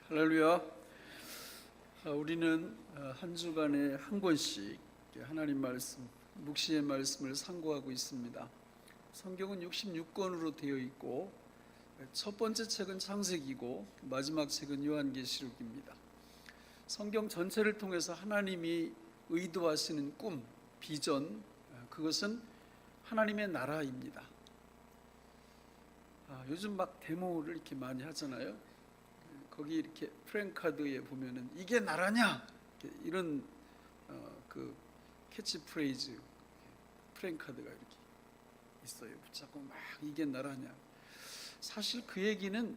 할렐루야. 우리는 한 주간에 한 권씩 하나님 말씀, 묵시의 말씀을 상고하고 있습니다. 성경은 66권으로 되어 있고 첫 번째 책은 창세기고 마지막 책은 요한계시록입니다. 성경 전체를 통해서 하나님이 의도하시는 꿈, 비전, 그것은 하나님의 나라입니다. 요즘 막 데모를 이렇게 많이 하잖아요. 거기 이렇게 프랭카드에 보면은 이게 나라냐 이런 그 캐치프레이즈 프랭카드가 이렇게 있어요. 붙잡고 막 이게 나라냐. 사실 그 얘기는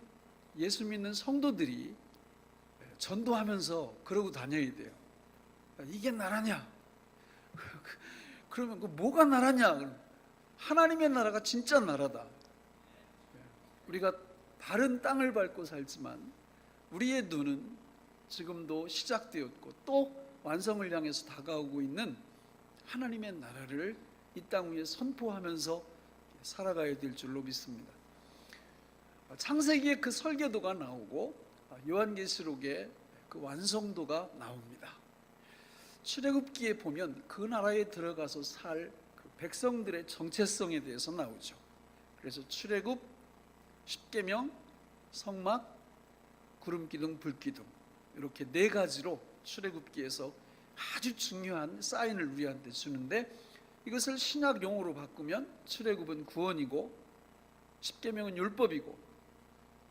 예수 믿는 성도들이 전도하면서 그러고 다녀야 돼요. 이게 나라냐? 그러면 그 뭐가 나라냐? 하나님의 나라가 진짜 나라다. 우리가 다른 땅을 밟고 살지만 우리의 눈은 지금도 시작되었고 또 완성을 향해서 다가오고 있는 하나님의 나라를 이 땅 위에 선포하면서 살아가야 될 줄로 믿습니다. 창세기에 그 설계도가 나오고 요한계시록에 그 완성도가 나옵니다. 출애굽기에 보면 그 나라에 들어가서 살 그 백성들의 정체성에 대해서 나오죠. 그래서 출애굽, 십계명, 성막, 구름기둥, 불기둥 이렇게 네 가지로 출애굽기에서 아주 중요한 사인을 우리한테 주는데, 이것을 신약 용어로 바꾸면 출애굽은 구원이고 십계명은 율법이고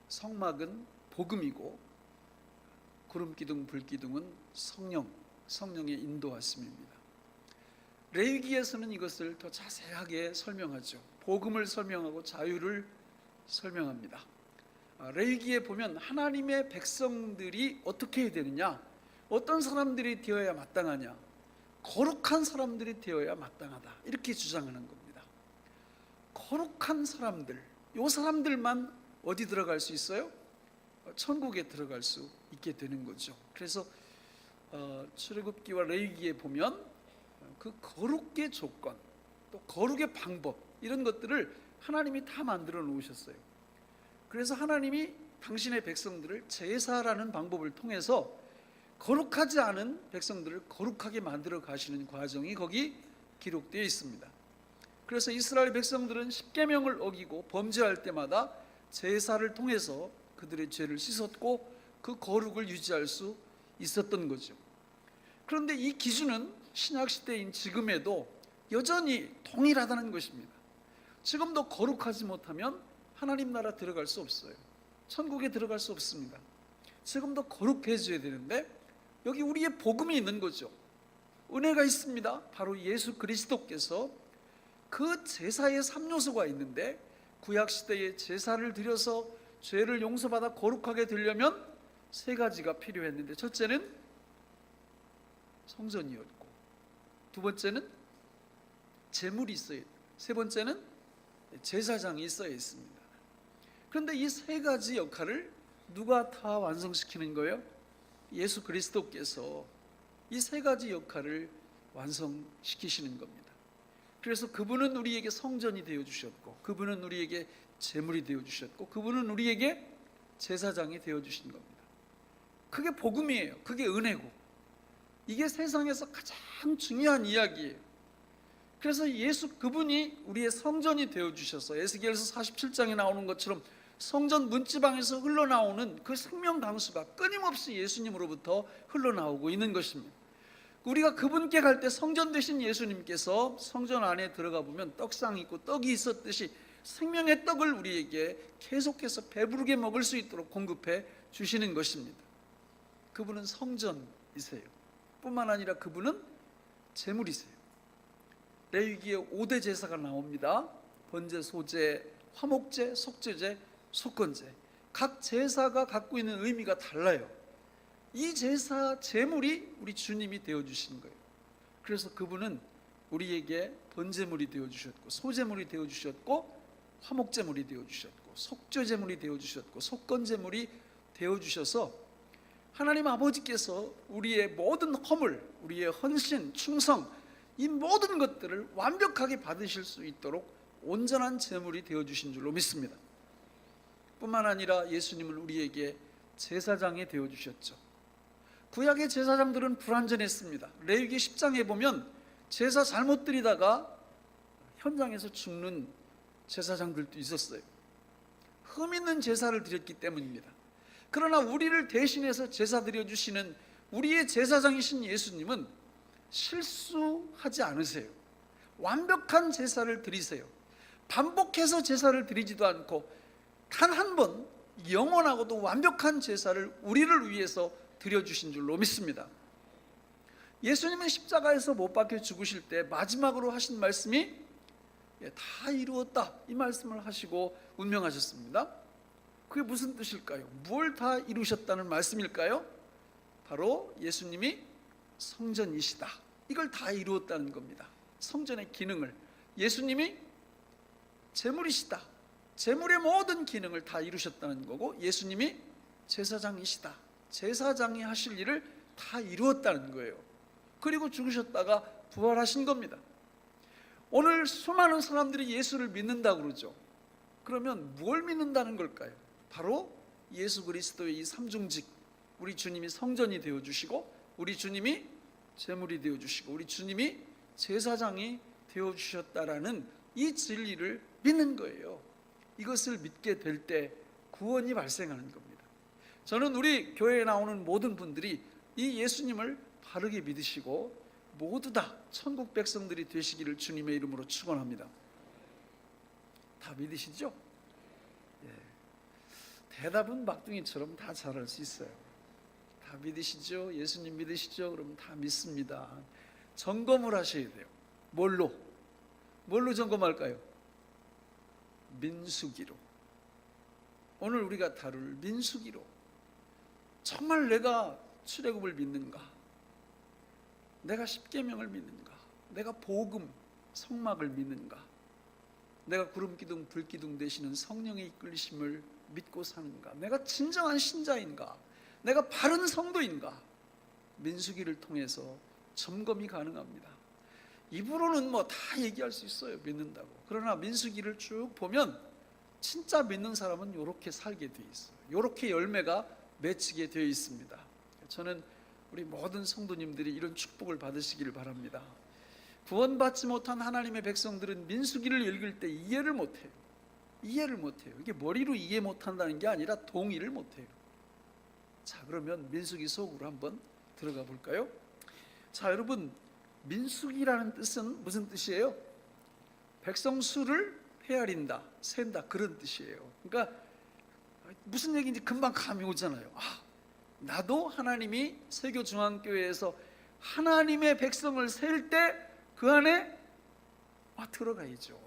성막은 복음이고 구름기둥, 불기둥은 성령의 인도하심입니다. 레위기에서는 이것을 더 자세하게 설명하죠. 복음을 설명하고 자유를 설명합니다. 레위기에 보면 하나님의 백성들이 어떻게 해야 되느냐, 어떤 사람들이 되어야 마땅하냐, 거룩한 사람들이 되어야 마땅하다, 이렇게 주장하는 겁니다. 거룩한 사람들, 이 사람들만 어디 들어갈 수 있어요? 천국에 들어갈 수 있게 되는 거죠. 그래서 출애굽기와 레위기에 보면 그 거룩의 조건, 또 거룩의 방법, 이런 것들을 하나님이 다 만들어 놓으셨어요. 그래서 하나님이 당신의 백성들을 제사라는 방법을 통해서 거룩하지 않은 백성들을 거룩하게 만들어 가시는 과정이 거기 기록되어 있습니다. 그래서 이스라엘 백성들은 십계명을 어기고 범죄할 때마다 제사를 통해서 그들의 죄를 씻었고 그 거룩을 유지할 수 있었던 거죠. 그런데 이 기준은 신약시대인 지금에도 여전히 동일하다는 것입니다. 지금도 거룩하지 못하면 하나님 나라 들어갈 수 없어요. 천국에 들어갈 수 없습니다. 지금도 거룩해져야 되는데 여기 우리의 복음이 있는 거죠. 은혜가 있습니다. 바로 예수 그리스도께서 그 제사의 3요소가 있는데, 구약시대에 제사를 드려서 죄를 용서받아 거룩하게 되려면 세 가지가 필요했는데, 첫째는 성전이었고, 두 번째는 제물이 있어야 했고, 세 번째는 제사장이 있어야 했습니다. 그런데 이 세 가지 역할을 누가 다 완성시키는 거예요? 예수 그리스도께서 이 세 가지 역할을 완성시키시는 겁니다. 그래서 그분은 우리에게 성전이 되어주셨고, 그분은 우리에게 제물이 되어주셨고, 그분은 우리에게 제사장이 되어주신 겁니다. 그게 복음이에요. 그게 은혜고, 이게 세상에서 가장 중요한 이야기예요. 그래서 그분이 우리의 성전이 되어주셔서 에스겔서 47장에 나오는 것처럼 성전 문지방에서 흘러나오는 그 생명 강수가 끊임없이 예수님으로부터 흘러나오고 있는 것입니다. 우리가 그분께 갈 때 성전 되신 예수님께서 성전 안에 들어가 보면 떡상이 있고 떡이 있었듯이 생명의 떡을 우리에게 계속해서 배부르게 먹을 수 있도록 공급해 주시는 것입니다. 그분은 성전이세요. 뿐만 아니라 그분은 제물이세요. 레위기에 5대 제사가 나옵니다. 번제, 소제, 화목제, 속죄제, 속건제. 각 제사가 갖고 있는 의미가 달라요. 이 제사, 제물이 우리 주님이 되어주신 거예요. 그래서 그분은 우리에게 번제물이 되어주셨고, 소제물이 되어주셨고, 화목제물이 되어주셨고, 속죄제물이 되어주셨고, 속건제물이 되어주셔서 하나님 아버지께서 우리의 모든 허물, 우리의 헌신, 충성, 이 모든 것들을 완벽하게 받으실 수 있도록 온전한 제물이 되어주신 줄로 믿습니다. 뿐만 아니라 예수님을 우리에게 제사장이 되어주셨죠. 구약의 제사장들은 불완전했습니다. 레위기 10장에 보면 제사 잘못 드리다가 현장에서 죽는 제사장들도 있었어요. 흠 있는 제사를 드렸기 때문입니다. 그러나 우리를 대신해서 제사 드려주시는 우리의 제사장이신 예수님은 실수하지 않으세요. 완벽한 제사를 드리세요. 반복해서 제사를 드리지도 않고 단 한 번 영원하고도 완벽한 제사를 우리를 위해서 드려주신 줄로 믿습니다. 예수님은 십자가에서 못 박혀 죽으실 때 마지막으로 하신 말씀이 다 이루었다, 이 말씀을 하시고 운명하셨습니다. 그게 무슨 뜻일까요? 뭘 다 이루셨다는 말씀일까요? 바로 예수님이 성전이시다, 이걸 다 이루었다는 겁니다. 성전의 기능을, 예수님이 제물이시다, 제물의 모든 기능을 다 이루셨다는 거고, 예수님이 제사장이시다, 제사장이 하실 일을 다 이루었다는 거예요. 그리고 죽으셨다가 부활하신 겁니다. 오늘 수많은 사람들이 예수를 믿는다고 그러죠. 그러면 뭘 믿는다는 걸까요? 바로 예수 그리스도의 이 삼중직, 우리 주님이 성전이 되어주시고, 우리 주님이 제물이 되어주시고, 우리 주님이 제사장이 되어주셨다라는 이 진리를 믿는 거예요. 이것을 믿게 될 때 구원이 발생하는 겁니다. 저는 우리 교회에 나오는 모든 분들이 이 예수님을 바르게 믿으시고 모두 다 천국 백성들이 되시기를 주님의 이름으로 축원합니다. 다 믿으시죠? 예. 대답은 막둥이처럼 다 잘할 수 있어요. 다 믿으시죠? 예수님 믿으시죠? 그러면 다 믿습니다. 점검을 하셔야 돼요. 뭘로 점검할까요? 민수기로. 오늘 우리가 다룰 민수기로. 정말 내가 출애굽을 믿는가? 내가 십계명을 믿는가? 내가 복음, 성막을 믿는가? 내가 구름기둥, 불기둥 되시는 성령의 이끌리심을 믿고 사는가? 내가 진정한 신자인가? 내가 바른 성도인가? 민수기를 통해서 점검이 가능합니다. 입으로는 뭐 다 얘기할 수 있어요, 믿는다고. 그러나 민수기를 쭉 보면 진짜 믿는 사람은 이렇게 살게 돼 있어요. 이렇게 열매가 맺히게 되어 있습니다. 저는 우리 모든 성도님들이 이런 축복을 받으시기를 바랍니다. 구원받지 못한 하나님의 백성들은 민수기를 읽을 때 이해를 못해요. 이게 머리로 이해 못한다는 게 아니라 동의를 못해요. 자, 그러면 민수기 속으로 한번 들어가 볼까요? 자, 여러분, 민수기라는 뜻은 무슨 뜻이에요? 백성 수를 헤아린다, 센다, 그런 뜻이에요. 그러니까 무슨 얘기인지 금방 감이 오잖아요. 나도 하나님이 세교중앙교회에서 하나님의 백성을 셀 때 그 안에 들어가야죠.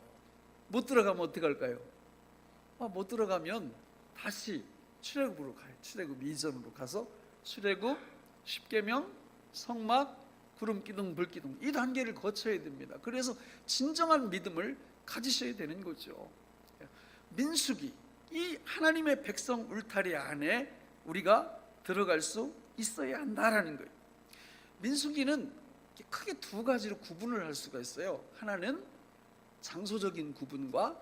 못 들어가면 어떻게 할까요? 못 들어가면 다시 출애굽으로 가요. 출애굽 이전으로 가서 출애굽, 십계명, 성막, 구름기둥, 불기둥, 이 단계를 거쳐야 됩니다. 그래서 진정한 믿음을 가지셔야 되는 거죠. 민수기, 이 하나님의 백성 울타리 안에 우리가 들어갈 수 있어야 한다라는 거예요. 민수기는 크게 두 가지로 구분을 할 수가 있어요. 하나는 장소적인 구분과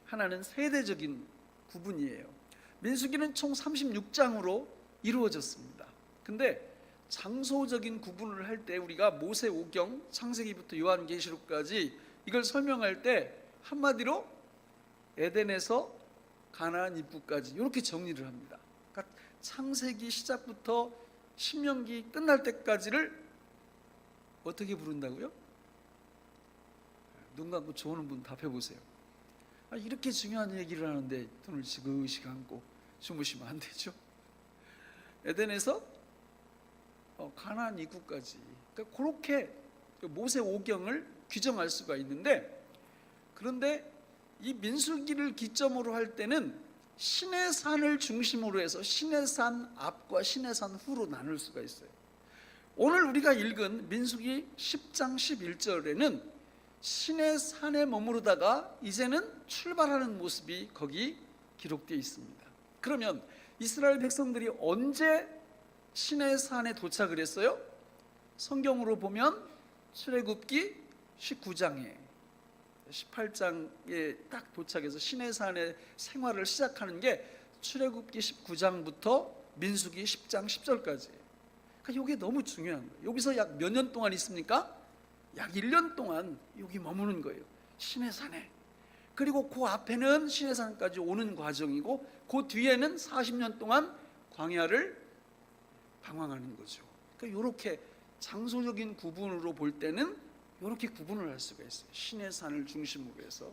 하나는 세대적인 구분이에요. 민수기는 총 36장으로 이루어졌습니다. 근데 장소적인 구분을 할 때 우리가 모세오경, 창세기부터 요한계시록까지 이걸 설명할 때 한마디로 에덴에서 가나안 입구까지 이렇게 정리를 합니다. 그러니까 창세기 시작부터 신명기 끝날 때까지를 어떻게 부른다고요? 눈 감고 좋은 분 답해 보세요. 이렇게 중요한 얘기를 하는데 눈을 지그시 감고 주무시면 안 되죠. 에덴에서 가나안 입구까지, 그러니까 그렇게 모세오경을 규정할 수가 있는데, 그런데 이 민수기를 기점으로 할 때는 시내산을 중심으로 해서 시내산 앞과 시내산 후로 나눌 수가 있어요. 오늘 우리가 읽은 민수기 10장 11절에는 시내산에 머무르다가 이제는 출발하는 모습이 거기 기록되어 있습니다. 그러면 이스라엘 백성들이 언제 시내산에 도착을 했어요? 성경으로 보면 출애굽기 19장에 18장에 딱 도착해서 시내산의 생활을 시작하는 게 출애굽기 19장부터 민수기 10장 10절까지. 그러니까 이게 너무 중요한 거예요. 여기서 약 몇 년 동안 있습니까? 약 1년 동안 여기 머무는 거예요. 시내산에. 그리고 그 앞에는 시내산까지 오는 과정이고 그 뒤에는 40년 동안 광야를 방황하는 거죠. 그러니까 이렇게 장소적인 구분으로 볼 때는 이렇게 구분을 할 수가 있어요. 시내산을 중심으로 해서.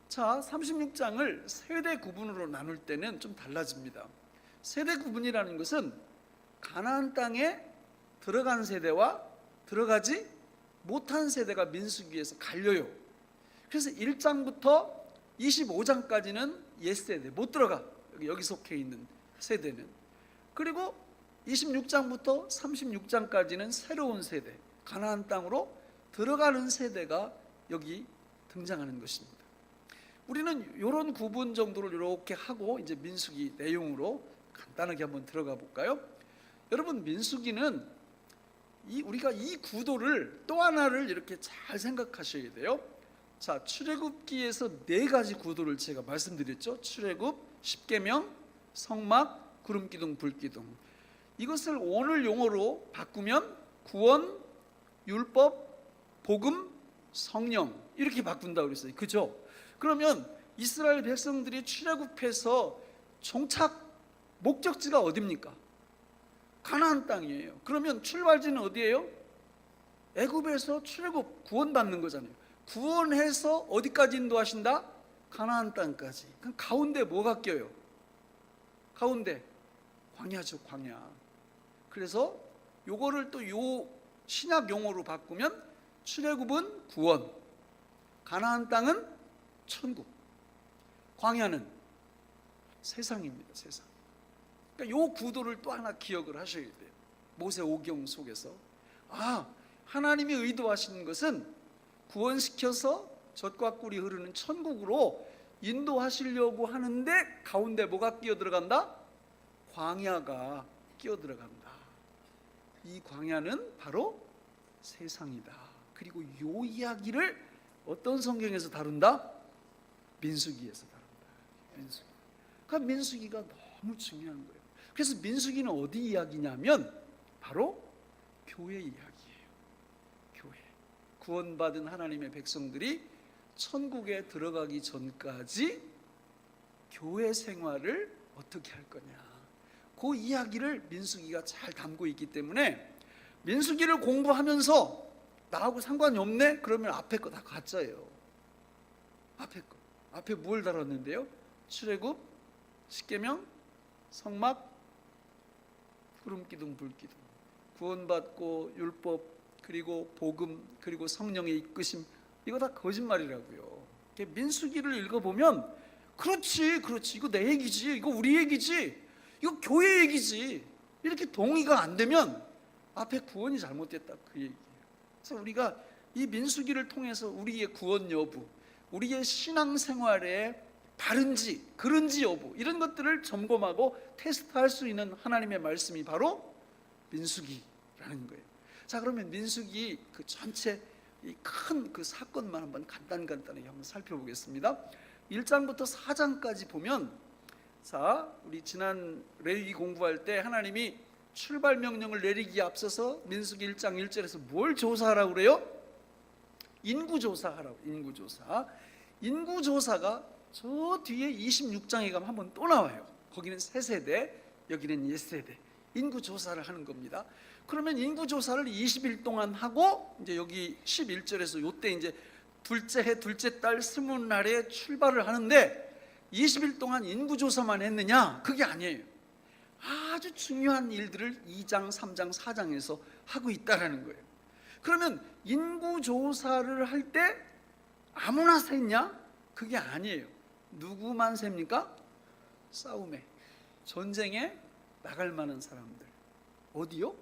자, 36장을 세대 구분으로 나눌 때는 좀 달라집니다. 세대 구분이라는 것은 가나안 땅에 들어간 세대와 들어가지 못한 세대가 민수기에서 갈려요. 그래서 1장부터 25장까지는 옛세대, 못 들어가, 여기 속해 있는 세대는. 그리고 26장부터 36장까지는 새로운 세대, 가나안 땅으로 들어가는 세대가 여기 등장하는 것입니다. 우리는 이런 구분 정도를 이렇게 하고 이제 민수기 내용으로 간단하게 한번 들어가 볼까요? 여러분, 민수기는 우리가 이 구도를 또 하나를 이렇게 잘 생각하셔야 돼요. 자, 출애굽기에서 4가지 구도를 제가 말씀드렸죠. 출애굽, 십계명, 성막, 구름기둥, 불기둥. 이것을 오늘 용어로 바꾸면 구원, 율법, 복음, 성령 이렇게 바꾼다고 그랬어요. 그죠? 그러면 이스라엘 백성들이 출애굽해서 종착 목적지가 어디입니까? 가나안 땅이에요. 그러면 출발지는 어디예요? 애굽에서 출애굽 구원받는 거잖아요. 구원해서 어디까지 인도하신다? 가나안 땅까지. 그럼 가운데 뭐가 껴요? 가운데 광야죠, 광야. 그래서 요거를 또 요 신약 용어로 바꾸면 출애굽은 구원, 가나안 땅은 천국, 광야는 세상입니다. 세상. 그러니까 요 구도를 또 하나 기억을 하셔야 돼요. 모세 오경 속에서 하나님이 의도하시는 것은 구원시켜서 젖과 꿀이 흐르는 천국으로 인도하시려고 하는데 가운데 뭐가 끼어 들어간다? 광야가 끼어 들어간다. 이 광야는 바로 세상이다. 그리고 이 이야기를 어떤 성경에서 다룬다? 민수기에서 다룬다. 민수기. 그러니까 민수기가 너무 중요한 거예요. 그래서 민수기는 어디 이야기냐면 바로 교회 이야기예요. 교회. 구원받은 하나님의 백성들이 천국에 들어가기 전까지 교회 생활을 어떻게 할 거냐, 그 이야기를 민수기가 잘 담고 있기 때문에 민수기를 공부하면서 나하고 상관이 없네? 그러면 앞에 거 다 가짜예요. 앞에 거. 앞에 뭘 달았는데요? 출애굽, 십계명, 성막, 구름기둥, 불기둥. 구원받고 율법, 그리고 복음, 그리고 성령의 이끄심, 이거 다 거짓말이라고요. 민수기를 읽어보면 그렇지 이거 내 얘기지, 이거 우리 얘기지, 이거 교회 얘기지, 이렇게 동의가 안 되면 앞에 구원이 잘못됐다, 그 얘기예요. 그래서 우리가 이 민수기를 통해서 우리의 구원 여부, 우리의 신앙생활에 바른지 그른지 여부, 이런 것들을 점검하고 테스트할 수 있는 하나님의 말씀이 바로 민수기라는 거예요. 자, 그러면 민수기 그 전체 이 큰 그 사건만 한번 간단하게 한번 살펴보겠습니다. 1장부터 4장까지 보면, 자, 우리 지난 레위기 공부할 때 하나님이 출발 명령을 내리기에 앞서서 민수기 1장 1절에서 뭘 조사하라고 그래요? 인구조사하라고. 인구조사가 저 뒤에 26장에 가면 한번 또 나와요. 거기는 새 세대, 여기는 옛 세대. 인구조사를 하는 겁니다. 그러면 인구조사를 20일 동안 하고 이제 여기 11절에서 요때 이제 둘째 해 둘째 달 스물날에 출발을 하는데 20일 동안 인구조사만 했느냐? 그게 아니에요. 아주 중요한 일들을 2장, 3장, 4장에서 하고 있다라는 거예요. 그러면 인구조사를 할 때 아무나 셌냐? 그게 아니에요. 누구만 셉니까? 싸움에, 전쟁에 나갈 만한 사람들. 어디요?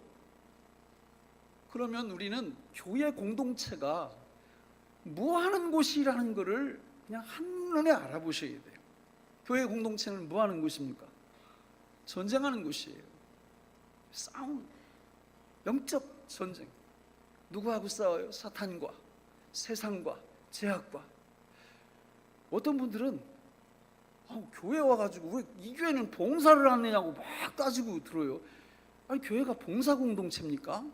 그러면 우리는 교회 공동체가 뭐 하는 곳이라는 것을 그냥 한눈에 알아보셔야 돼요. 교회 공동체는 뭐 하는 곳입니까? 전쟁하는 곳이에요. 싸움, 영적 전쟁. 누구하고 싸워요? 사탄과, 세상과, 죄악과. 어떤 분들은 교회 와가지고 왜 이 교회는 봉사를 안 하냐고 막 따지고 들어요. 아니, 교회가 봉사 공동체입니까?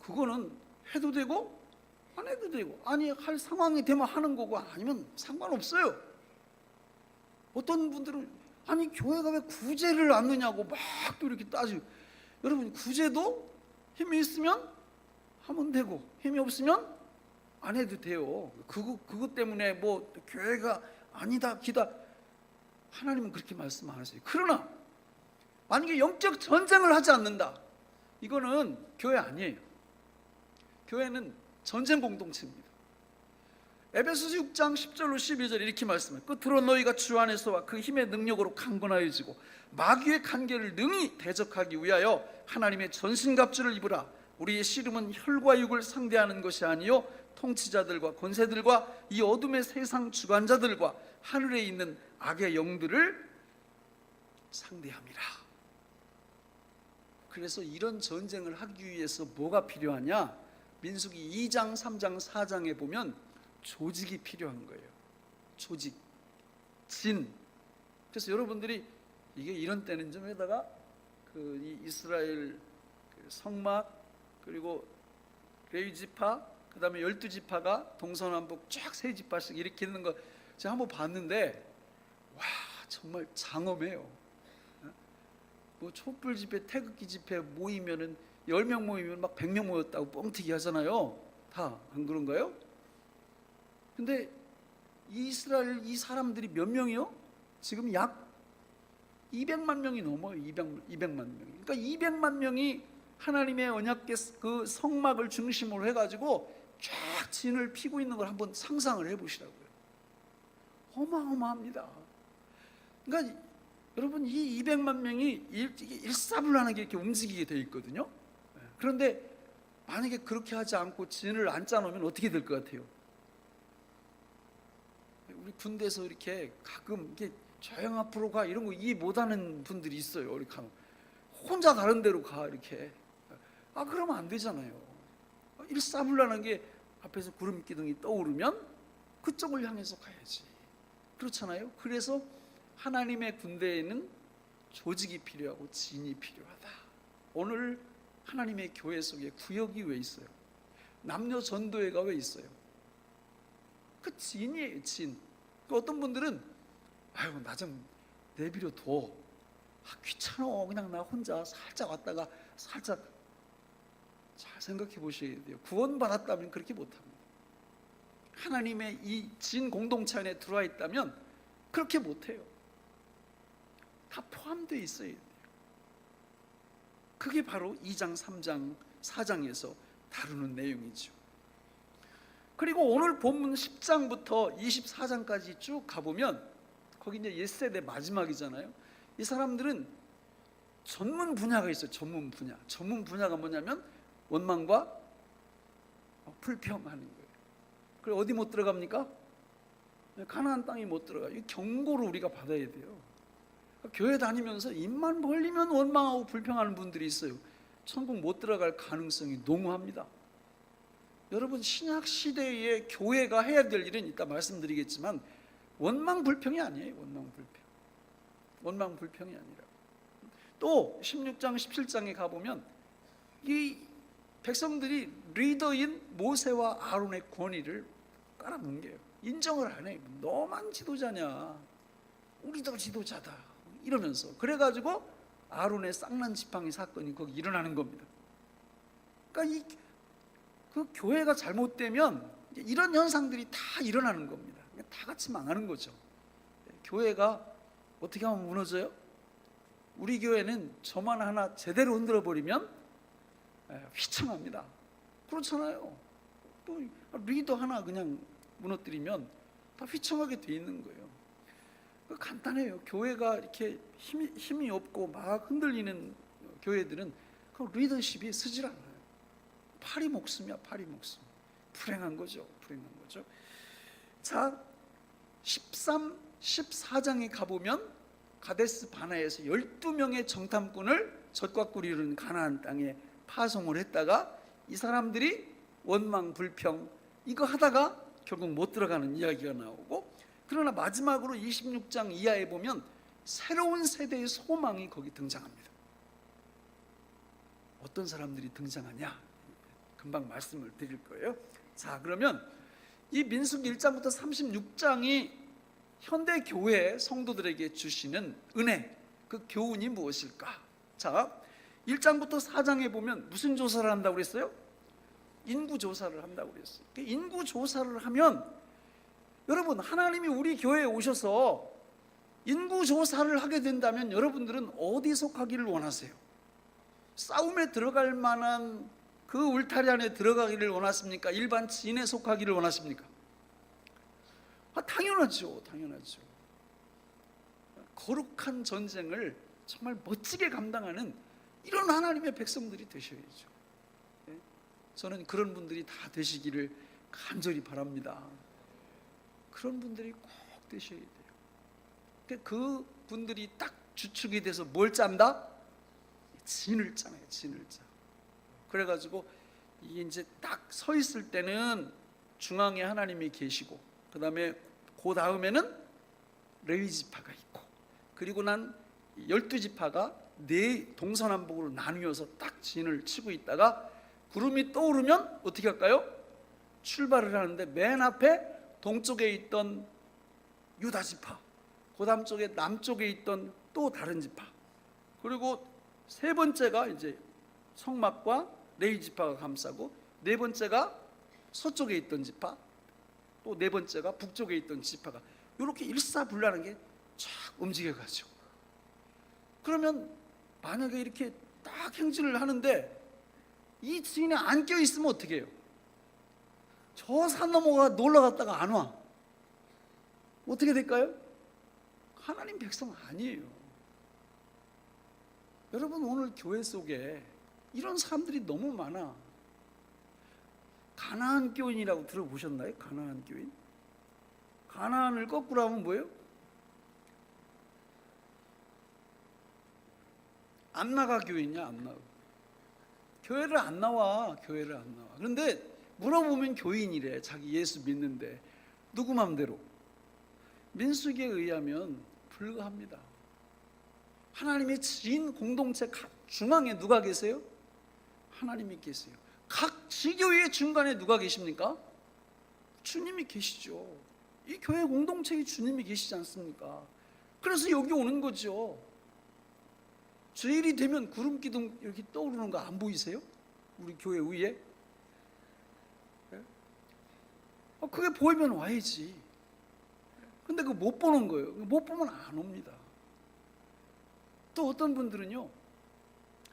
그거는 해도 되고 안 해도 되고, 아니 할 상황이 되면 하는 거고 아니면 상관없어요. 어떤 분들은 아니 교회가 왜 구제를 않느냐고 막 또 이렇게 따지고. 여러분, 구제도 힘이 있으면 하면 되고 힘이 없으면 안 해도 돼요. 그것 때문에 뭐 교회가 아니다 기다, 하나님은 그렇게 말씀 안 하세요. 그러나 만약에 영적 전쟁을 하지 않는다, 이거는 교회 아니에요. 교회는 전쟁 공동체입니다. 에베소서 6장 10절로 12절 이렇게 말씀해요. 끝으로 너희가 주 안에서와 그 힘의 능력으로 강건하여지고 마귀의 간계를 능히 대적하기 위하여 하나님의 전신갑주를 입으라. 우리의 씨름은 혈과 육을 상대하는 것이 아니요 통치자들과 권세들과 이 어둠의 세상 주관자들과 하늘에 있는 악의 영들을 상대함이라. 그래서 이런 전쟁을 하기 위해서 뭐가 필요하냐? 민수기 2장, 3장, 4장에 보면 조직이 필요한 거예요. 조직, 진. 그래서 여러분들이 이게 이런 때는 좀 에다가 이 이스라엘 성막, 그리고 레위 지파, 그 다음에 12지파가 동서남북 쫙 세 지파씩 이렇게 있는 거 제가 한번 봤는데, 와, 정말 장엄해요. 뭐 촛불 집회, 태극기 집회 모이면은 10명 모이면 막 100명 모였다고 뻥튀기 하잖아요. 다 안 그런가요? 근데 이스라엘 이 사람들이 몇 명이요? 지금 약 200만 명이 넘어요. 200만 명이. 그러니까 200만 명이 하나님의 언약궤 그 성막을 중심으로 해가지고 쫙 진을 피고 있는 걸 한번 상상을 해보시라고요. 어마어마합니다. 그러니까 여러분, 이 200만 명이 일사불란하게 이렇게 움직이게 되어 있거든요. 그런데 만약에 그렇게 하지 않고 진을 안 짜놓으면 어떻게 될 것 같아요? 우리 군대에서 이렇게 가끔 이렇게 조용 앞으로 가 이런 거 이해 못하는 분들이 있어요. 이렇게 혼자 다른 데로 가 이렇게. 그러면 안 되잖아요. 일사불란한 게 앞에서 구름 기둥이 떠오르면 그쪽을 향해서 가야지. 그렇잖아요. 그래서 하나님의 군대에는 조직이 필요하고 진이 필요하다. 오늘 하나님의 교회 속에 구역이 왜 있어요? 남녀 전도회가 왜 있어요? 그 진이에요, 진. 어떤 분들은 아유, 나 좀 내비려 둬. 귀찮아. 그냥 나 혼자 살짝 왔다가 살짝. 잘 생각해 보셔야 돼요. 구원받았다면 그렇게 못합니다. 하나님의 이 진 공동체 안에 들어와 있다면 그렇게 못해요. 다 포함되어 있어야 돼요. 그게 바로 2장, 3장, 4장에서 다루는 내용이죠. 그리고 오늘 본문 10장부터 24장까지 쭉 가보면 거기 이제 옛세대 마지막이잖아요. 이 사람들은 전문 분야가 있어요. 전문 분야. 전문 분야가 뭐냐면 원망과 불평하는 거예요. 그리고 어디 못 들어갑니까? 가나안 땅에 못 들어가요. 이 경고를 우리가 받아야 돼요. 교회 다니면서 입만 벌리면 원망하고 불평하는 분들이 있어요. 천국 못 들어갈 가능성이 농후합니다. 여러분, 신약 시대에 교회가 해야 될 일은 이따 말씀드리겠지만 원망 불평이 아니에요. 원망 불평이 아니라. 또 16장 17장에 가보면 이 백성들이 리더인 모세와 아론의 권위를 깔아뭉개요. 인정을 안 해요. 너만 지도자냐, 우리도 지도자다 이러면서. 그래가지고 아론의 쌍난 지팡이 사건이 거기 일어나는 겁니다. 그러니까 그 교회가 잘못되면 이런 현상들이 다 일어나는 겁니다. 다 같이 망하는 거죠. 교회가 어떻게 하면 무너져요? 우리 교회는 저만 하나 제대로 흔들어 버리면 휘청합니다. 그렇잖아요. 또 리더 하나 그냥 무너뜨리면 다 휘청하게 돼 있는 거예요. 간단해요. 교회가 이렇게 힘이 없고 막 흔들리는 교회들은 그 리더십이 쓰질 않아요. 파리 목숨이야, 파리 목숨. 불행한 거죠. 자, 13, 14장에 가보면 가데스 바나에서 12명의 정탐꾼을 젖과 꿀이 흐르는 가나안 땅에 파송을 했다가 이 사람들이 원망 불평 이거 하다가 결국 못 들어가는 이야기가 나오고, 그러나 마지막으로 26장 이하에 보면 새로운 세대의 소망이 거기 등장합니다. 어떤 사람들이 등장하냐? 금방 말씀을 드릴 거예요. 자, 그러면 이 민수기 1장부터 36장이 현대 교회 성도들에게 주시는 은혜, 그 교훈이 무엇일까? 자, 1장부터 4장에 보면 무슨 조사를 한다고 그랬어요? 인구 조사를 한다고 그랬어요. 인구 조사를 하면 여러분, 하나님이 우리 교회에 오셔서 인구 조사를 하게 된다면 여러분들은 어디 속하기를 원하세요? 싸움에 들어갈 만한 그 울타리 안에 들어가기를 원하십니까? 일반 지인에 속하기를 원하십니까? 당연하죠. 당연하죠. 거룩한 전쟁을 정말 멋지게 감당하는 이런 하나님의 백성들이 되셔야죠. 저는 그런 분들이 다 되시기를 간절히 바랍니다. 그런 분들이 꼭 되셔야 돼요. 그 분들이 딱 주축이 돼서 뭘 짠다? 진을 짜요. 진을 짜. 그래가지고 이게 이제 딱 서 있을 때는 중앙에 하나님이 계시고, 그 다음에 그 다음에는 레위 지파가 있고, 그리고 난 12지파가 네 동서남북으로 나뉘어서 딱 진을 치고 있다가 구름이 떠오르면 어떻게 할까요? 출발을 하는데 맨 앞에 동쪽에 있던 유다 지파, 그 다음 쪽에 남쪽에 있던 또 다른 지파, 그리고 세 번째가 이제 성막과 레위 지파가 감싸고, 네 번째가 서쪽에 있던 지파, 또 네 번째가 북쪽에 있던 지파가 이렇게 일사불란하게 쫙 움직여가죠. 그러면 만약에 이렇게 딱 행진을 하는데 이 진에 안 껴있으면 어떻게 해요? 저 산 넘어가 놀러 갔다가 안 와. 어떻게 될까요? 하나님 백성 아니에요. 여러분, 오늘 교회 속에 이런 사람들이 너무 많아. 가나안 교인이라고 들어보셨나요? 가나안 교인? 가나안을 거꾸로 하면 뭐예요? 안 나가 교인이야. 안 나가. 교회를 안 나와. 교회를 안 나와. 그런데 물어보면 교인이래. 자기 예수 믿는데. 누구 맘대로? 민수기에 의하면 불가합니다. 하나님의 지인 공동체 각 중앙에 누가 계세요? 하나님이 계세요. 각 지교회의 중간에 누가 계십니까? 주님이 계시죠. 이 교회 공동체에 주님이 계시지 않습니까? 그래서 여기 오는 거죠. 주일이 되면 구름 기둥 이렇게 떠오르는 거 안 보이세요? 우리 교회 위에? 그게 보이면 와야지. 근데 그거 못 보는 거예요. 못 보면 안 옵니다. 또 어떤 분들은요,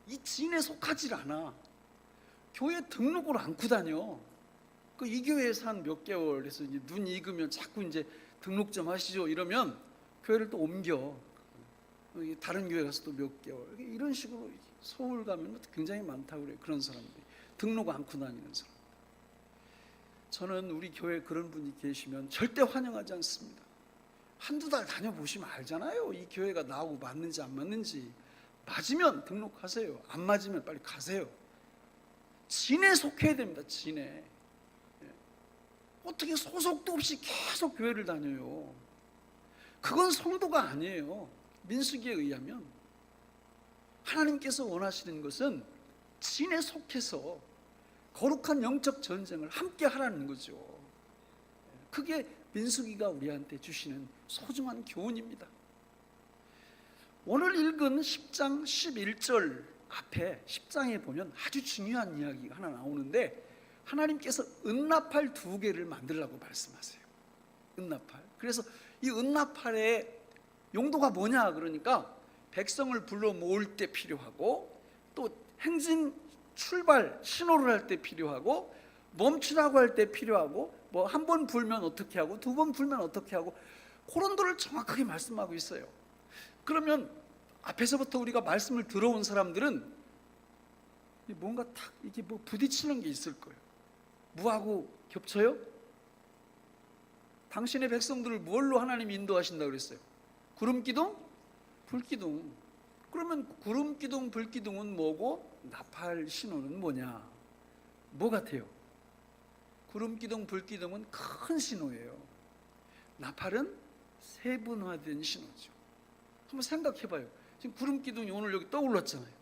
이 진에 속하질 않아. 교회 등록을 않고 다녀. 이 교회에서 한 몇 개월 해서 이제 눈 익으면 자꾸 이제 등록 좀 하시죠 이러면 교회를 또 옮겨. 다른 교회 가서 또 몇 개월. 이런 식으로 서울 가면 굉장히 많다고 그래요. 그런 사람들이 등록 않고 다니는 사람. 저는 우리 교회에 그런 분이 계시면 절대 환영하지 않습니다. 한두 달 다녀보시면 알잖아요. 이 교회가 나하고 맞는지 안 맞는지. 맞으면 등록하세요. 안 맞으면 빨리 가세요. 진에 속해야 됩니다. 진에. 어떻게 소속도 없이 계속 교회를 다녀요? 그건 성도가 아니에요. 민수기에 의하면 하나님께서 원하시는 것은 진에 속해서 거룩한 영적 전쟁을 함께 하라는 거죠. 그게 민수기가 우리한테 주시는 소중한 교훈입니다. 오늘 읽은 10장 11절 앞에 10장에 보면 아주 중요한 이야기가 하나 나오는데, 하나님께서 은나팔 2개를 만들라고 말씀하세요. 은나팔. 그래서 이 은나팔의 용도가 뭐냐 그러니까 백성을 불러 모을 때 필요하고, 또 행진 출발 신호를 할 때 필요하고, 멈추라고 할 때 필요하고, 뭐 한 번 불면 어떻게 하고 두 번 불면 어떻게 하고, 그런 도를 정확하게 말씀하고 있어요. 그러면 앞에서부터 우리가 말씀을 들어온 사람들은 뭔가 탁 이게 뭐 부딪히는 게 있을 거예요. 뭐하고 겹쳐요? 당신의 백성들을 뭘로 하나님이 인도하신다고 그랬어요? 구름기둥? 불기둥. 그러면 구름기둥, 불기둥은 뭐고 나팔 신호는 뭐냐? 뭐 같아요? 구름기둥, 불기둥은 큰 신호예요. 나팔은 세분화된 신호죠. 한번 생각해봐요. 지금 구름 기둥이 오늘 여기 떠올랐잖아요.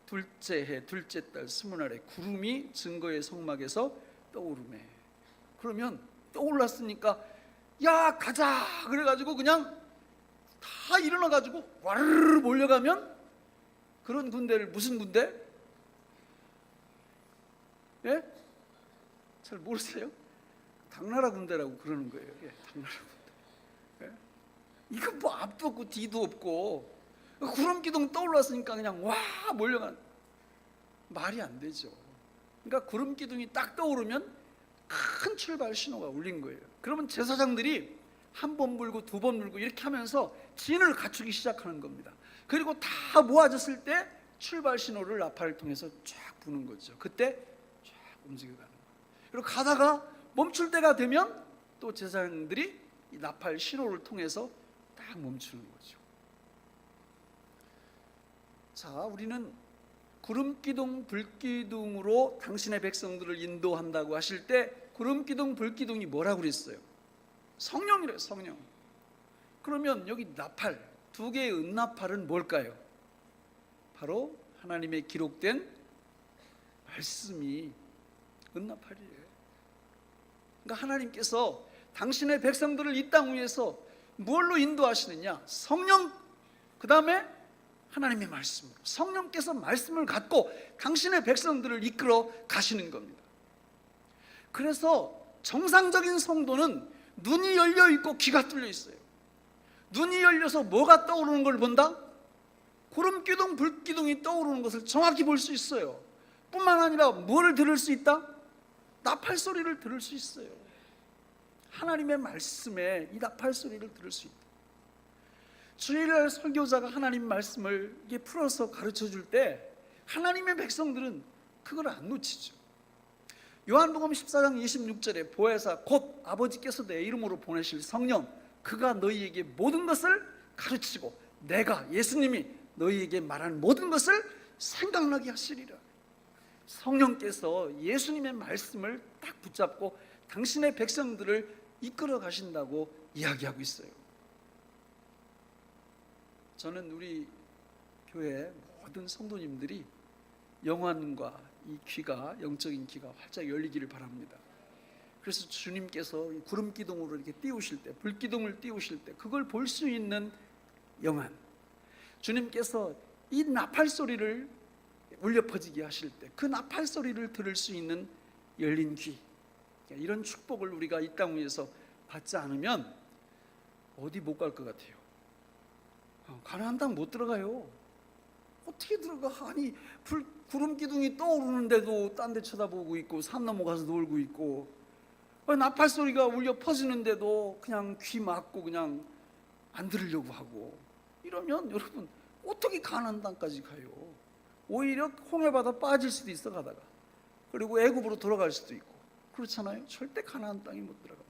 둘째 해, 둘째 달, 스물날에 구름이 증거의 성막에서 떠오르네. 그러면 떠올랐으니까 야 가자 그래가지고 그냥 다 일어나가지고 와르르 몰려가면 그런 군대를 무슨 군대? 예? 잘 모르세요? 당나라 군대라고 그러는 거예요. 예, 당나라 군대. 예? 이거 뭐 앞도 없고 뒤도 없고 구름 기둥 떠올랐으니까 그냥 와 몰려간 말이 안 되죠. 그러니까 구름 기둥이 딱 떠오르면 큰 출발 신호가 울린 거예요. 그러면 제사장들이 한 번 불고 두 번 불고 이렇게 하면서 진을 갖추기 시작하는 겁니다. 그리고 다 모아졌을 때 출발 신호를 나팔을 통해서 쫙 부는 거죠. 그때 쫙 움직여가는 거예요. 그리고 가다가 멈출 때가 되면 또 제사장들이 이 나팔 신호를 통해서 딱 멈추는 거죠. 자, 우리는 구름기둥, 불기둥으로 당신의 백성들을 인도한다고 하실 때 구름기둥, 불기둥이 뭐라고 그랬어요? 성령이래요, 성령. 그러면 여기 나팔, 두 개의 은나팔은 뭘까요? 바로 하나님의 기록된 말씀이 은나팔이에요. 그러니까 하나님께서 당신의 백성들을 이 땅 위에서 무엇로 인도하시느냐? 성령, 그 다음에 하나님의 말씀으로. 성령께서 말씀을 갖고 당신의 백성들을 이끌어 가시는 겁니다. 그래서 정상적인 성도는 눈이 열려 있고 귀가 뚫려 있어요. 눈이 열려서 뭐가 떠오르는 걸 본다? 구름기둥, 불기둥이 떠오르는 것을 정확히 볼 수 있어요. 뿐만 아니라 뭐를 들을 수 있다? 나팔 소리를 들을 수 있어요. 하나님의 말씀에 이 나팔 소리를 들을 수 있다. 주일날 설교자가 하나님 말씀을 이게 풀어서 가르쳐 줄 때 하나님의 백성들은 그걸 안 놓치죠. 요한복음 14장 26절에 보혜사 곧 아버지께서 내 이름으로 보내실 성령 그가 너희에게 모든 것을 가르치고 내가 예수님이 너희에게 말한 모든 것을 생각나게 하시리라. 성령께서 예수님의 말씀을 딱 붙잡고 당신의 백성들을 이끌어 가신다고 이야기하고 있어요. 저는 우리 교회 모든 성도님들이 영안과 이 귀가, 영적인 귀가 활짝 열리기를 바랍니다. 그래서 주님께서 구름 기둥으로 이렇게 띄우실 때, 불기둥을 띄우실 때 그걸 볼 수 있는 영안, 주님께서 이 나팔 소리를 울려 퍼지게 하실 때 그 나팔 소리를 들을 수 있는 열린 귀, 이런 축복을 우리가 이 땅 위에서 받지 않으면 어디 못 갈 것 같아요. 가나안 땅 못 들어가요. 어떻게 들어가? 아니 구름 기둥이 떠오르는데도 딴 데 쳐다보고 있고 산 넘어가서 놀고 있고 나팔 소리가 울려 퍼지는데도 그냥 귀 막고 그냥 안 들으려고 하고 이러면 여러분 어떻게 가나안 땅까지 가요? 오히려 홍해바다 빠질 수도 있어 가다가 그리고 애굽으로 돌아갈 수도 있고 그렇잖아요. 절대 가나안 땅에 못 들어가.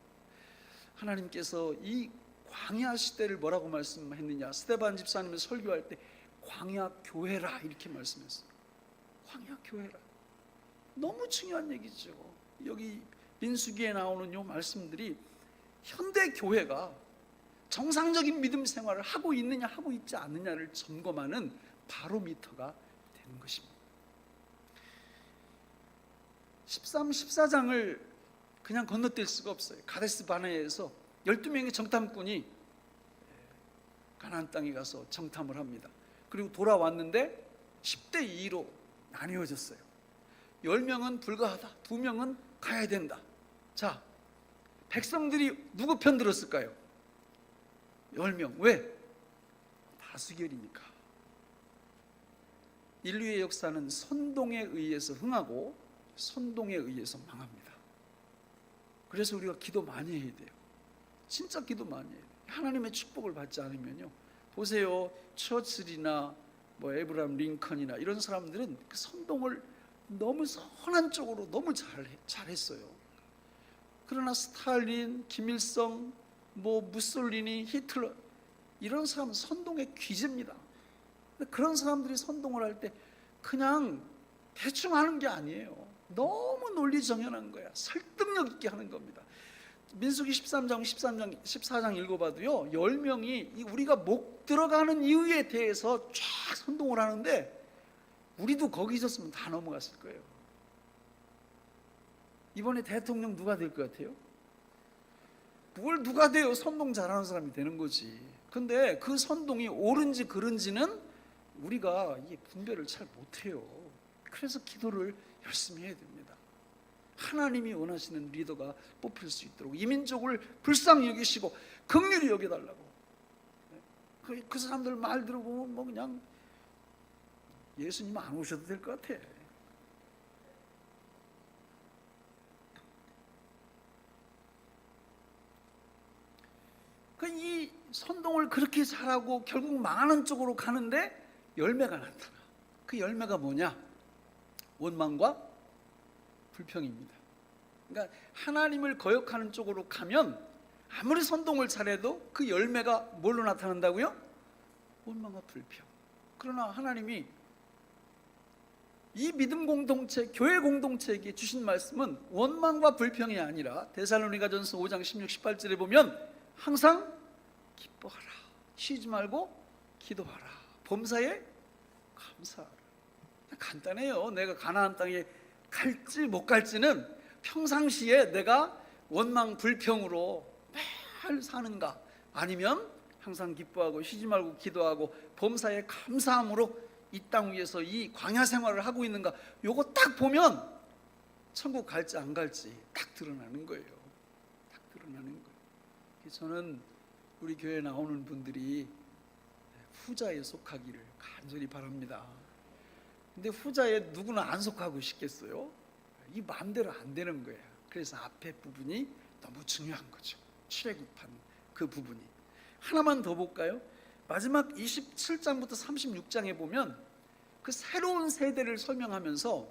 하나님께서 이 광야 시대를 뭐라고 말씀했느냐? 스데반 집사님이 설교할 때 광야 교회라 이렇게 말씀했어요. 광야 교회라. 너무 중요한 얘기죠. 여기 민수기에 나오는 이 말씀들이 현대 교회가 정상적인 믿음 생활을 하고 있느냐 하고 있지 않느냐를 점검하는 바로미터가 되는 것입니다. 13, 14장을 그냥 건너뛸 수가 없어요. 가데스 바네아에서 12명의 정탐꾼이 가나안 땅에 가서 정탐을 합니다. 그리고 돌아왔는데 10대 2로 나뉘어졌어요. 10명은 불가하다, 2명은 가야 된다. 자, 백성들이 누구 편 들었을까요? 10명. 왜? 다수결이니까. 인류의 역사는 선동에 의해서 흥하고 선동에 의해서 망합니다. 그래서 우리가 기도 많이 해야 돼요. 진짜 기도 많이 해야 돼요. 하나님의 축복을 받지 않으면요. 보세요. 처칠이나 뭐 에브라함 링컨이나 이런 사람들은 그 선동을 너무 선한 쪽으로 너무 잘했어요. 그러나 스탈린, 김일성, 뭐 무솔리니, 히틀러 이런 사람은 선동의 귀재입니다. 그런 사람들이 선동을 할 때 그냥 대충 하는 게 아니에요. 너무 논리정연한 거야. 설득력 있게 하는 겁니다. 민수기 14장 읽어봐도요, 10명이 우리가 못 들어가는 이유에 대해서 쫙 선동을 하는데 우리도 거기 있었으면 다 넘어갔을 거예요. 이번에 대통령 누가 될 것 같아요? 뭘 누가 돼요? 선동 잘하는 사람이 되는 거지. 근데 그 선동이 옳은지 그른지는 우리가 이 분별을 잘 못해요. 그래서 기도를 열심히 해야 됩니다. 하나님이 원하시는 리더가 뽑힐 수 있도록 이민족을 불쌍히 여기시고 긍휼히 여겨달라고. 그 사람들 말 들어보면 뭐 그냥 예수님 안 오셔도 될 것 같아. 이 선동을 그렇게 잘하고 결국 망하는 쪽으로 가는데 열매가 나타나. 그 열매가 뭐냐? 원망과 불평입니다. 그러니까 하나님을 거역하는 쪽으로 가면 아무리 선동을 잘해도 그 열매가 뭘로 나타난다고요? 원망과 불평. 그러나 하나님이 이 믿음 공동체, 교회 공동체에게 주신 말씀은 원망과 불평이 아니라 데살로니가전서 5장 16, 18절에 보면 항상 기뻐하라, 쉬지 말고 기도하라, 범사에 감사하라. 간단해요. 내가 가나안 땅에 갈지 못 갈지는 평상시에 내가 원망 불평으로 매일 사는가, 아니면 항상 기뻐하고 쉬지 말고 기도하고 범사에 감사함으로 이 땅 위에서 이 광야 생활을 하고 있는가, 요거 딱 보면 천국 갈지 안 갈지 딱 드러나는 거예요. 딱 드러나는 거예요. 저는 우리 교회에 나오는 분들이 후자에 속하기를 간절히 바랍니다. 근데 후자에 누구나 안 속하고 싶겠어요? 이 마음대로 안 되는 거예요. 그래서 앞에 부분이 너무 중요한 거죠. 출애굽한 그 부분이. 하나만 더 볼까요? 마지막 27장부터 36장에 보면 그 새로운 세대를 설명하면서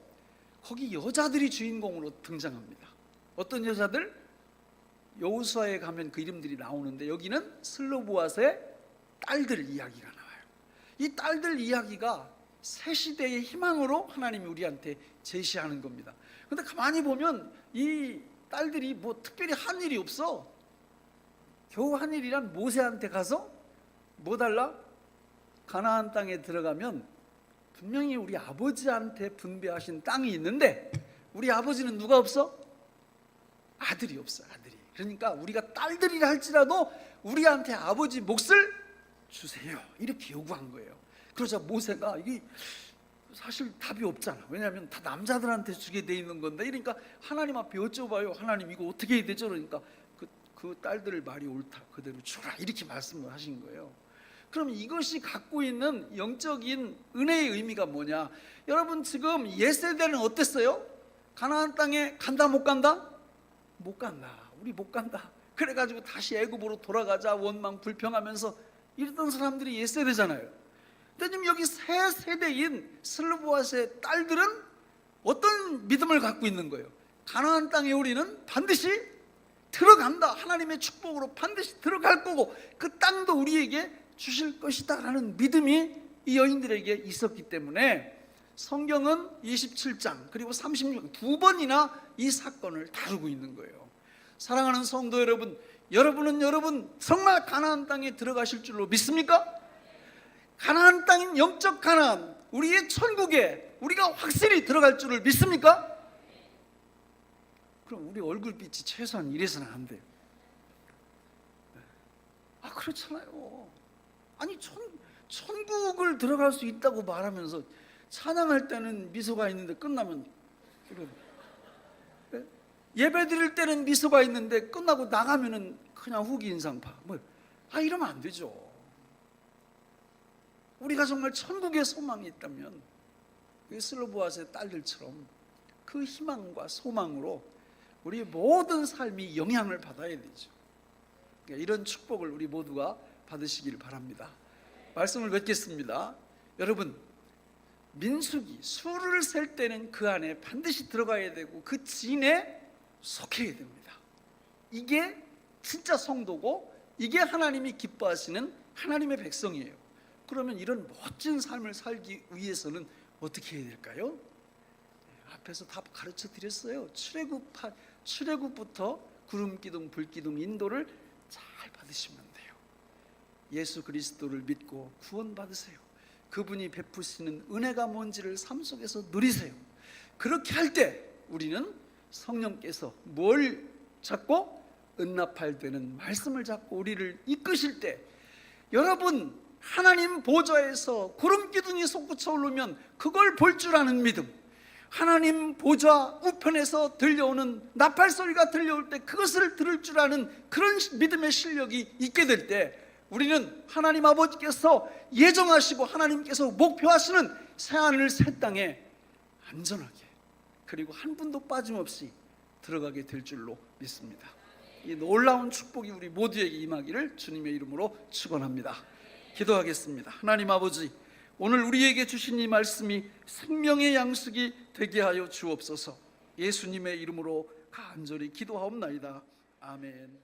거기 여자들이 주인공으로 등장합니다. 어떤 여자들? 여호수아에 가면 그 이름들이 나오는데 여기는 슬로보앗의 딸들 이야기가 나와요. 이 딸들 이야기가 새 시대의 희망으로 하나님이 우리한테 제시하는 겁니다. 그런데 가만히 보면 이 딸들이 뭐 특별히 한 일이 없어. 겨우 한 일이란 모세한테 가서 뭐 달라? 가나안 땅에 들어가면 분명히 우리 아버지한테 분배하신 땅이 있는데 우리 아버지는 누가 없어? 아들이 없어. 아들이. 그러니까 우리가 딸들이라 할지라도 우리한테 아버지 몫을 주세요, 이렇게 요구한 거예요. 그러자 모세가 이게 사실 답이 없잖아. 왜냐하면 다 남자들한테 주게 돼 있는 건데, 그러니까 하나님 앞에 여쭤봐요. 하나님 이거 어떻게 해야 되죠? 그러니까 그 딸들 말이 옳다, 그대로 주라, 이렇게 말씀을 하신 거예요. 그럼 이것이 갖고 있는 영적인 은혜의 의미가 뭐냐? 여러분, 지금 옛세대는 어땠어요? 가나안 땅에 간다 못 간다? 못 간다. 우리 못 간다. 그래가지고 다시 애굽으로 돌아가자 원망 불평하면서 이랬던 사람들이 옛세대잖아요. 근데 지금 여기 새 세대인 슬로보앗의 딸들은 어떤 믿음을 갖고 있는 거예요? 가나안 땅에 우리는 반드시 들어간다. 하나님의 축복으로 반드시 들어갈 거고 그 땅도 우리에게 주실 것이다 라는 믿음이 이 여인들에게 있었기 때문에 성경은 27장 그리고 36장 두 번이나 이 사건을 다루고 있는 거예요. 사랑하는 성도 여러분, 여러분 정말 가나안 땅에 들어가실 줄로 믿습니까? 가나안 땅인 영적 가나안, 우리의 천국에 우리가 확실히 들어갈 줄을 믿습니까? 그럼 우리 얼굴빛이 최소한 이래서는 안 돼요. 그렇잖아요. 아니 천국을 들어갈 수 있다고 말하면서 찬양할 때는 미소가 있는데 끝나면 예배 드릴 때는 미소가 있는데 끝나고 나가면은 그냥 후기 인상 봐. 이러면 안 되죠. 우리가 정말 천국의 소망이 있다면 슬로보앗의 딸들처럼 그 희망과 소망으로 우리 모든 삶이 영향을 받아야 되죠. 그러니까 이런 축복을 우리 모두가 받으시기를 바랍니다. 말씀을 맺겠습니다. 여러분, 민수기 수를 셀 때는 그 안에 반드시 들어가야 되고 그 진에 속해야 됩니다. 이게 진짜 성도고 이게 하나님이 기뻐하시는 하나님의 백성이에요. 그러면 이런 멋진 삶을 살기 위해서는 어떻게 해야 될까요? 앞에서 다 가르쳐 드렸어요. 출애굽부터 구름 기둥, 불 기둥 인도를 잘 받으시면 돼요. 예수 그리스도를 믿고 구원받으세요. 그분이 베푸시는 은혜가 뭔지를 삶 속에서 누리세요. 그렇게 할 때 우리는 성령께서 뭘 잡고 은나팔되는 말씀을 잡고 우리를 이끄실 때, 여러분 하나님 보좌에서 구름 기둥이 솟구쳐 오르면 그걸 볼 줄 아는 믿음, 하나님 보좌 우편에서 들려오는 나팔 소리가 들려올 때 그것을 들을 줄 아는 그런 믿음의 실력이 있게 될 때, 우리는 하나님 아버지께서 예정하시고 하나님께서 목표하시는 새하늘 새 땅에 안전하게, 그리고 한 분도 빠짐없이 들어가게 될 줄로 믿습니다. 이 놀라운 축복이 우리 모두에게 임하기를 주님의 이름으로 축원합니다. 기도하겠습니다. 하나님 아버지, 오늘 우리에게 주신 이 말씀이 생명의 양식이 되게 하여 주옵소서. 예수님의 이름으로 간절히 기도하옵나이다. 아멘.